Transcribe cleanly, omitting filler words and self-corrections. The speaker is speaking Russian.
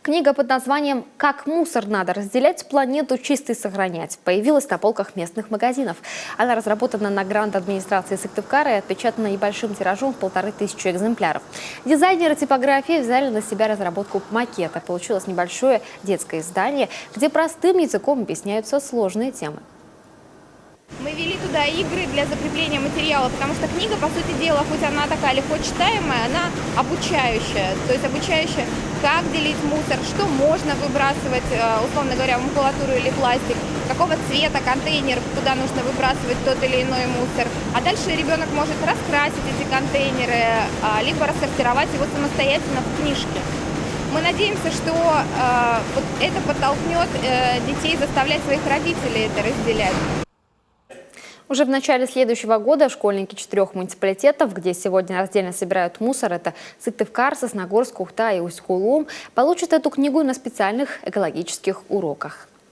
Книга под названием «Как мусор надо разделять, планету чистой сохранять» появилась на полках местных магазинов. Она разработана на грант администрации Сыктывкара и отпечатана небольшим тиражом в 1500 экземпляров. Дизайнеры типографии взяли на себя разработку макета. Получилось небольшое детское издание, где простым языком объясняются сложные темы. Мы ввели туда игры для закрепления материала, потому что книга, по сути дела, хоть она такая легко читаемая, она обучающая. То есть обучающая, как делить мусор, что можно выбрасывать, условно говоря, в макулатуру или пластик, какого цвета контейнер, куда нужно выбрасывать тот или иной мусор. А дальше ребенок может раскрасить эти контейнеры, либо рассортировать его самостоятельно в книжке. Мы надеемся, что вот это подтолкнет детей заставлять своих родителей это разделять. Уже в начале следующего года школьники 4 муниципалитетов, где сегодня раздельно собирают мусор, это Сыктывкар, Сосногорск, Ухта и Усть-Кулом, получат эту книгу на специальных экологических уроках.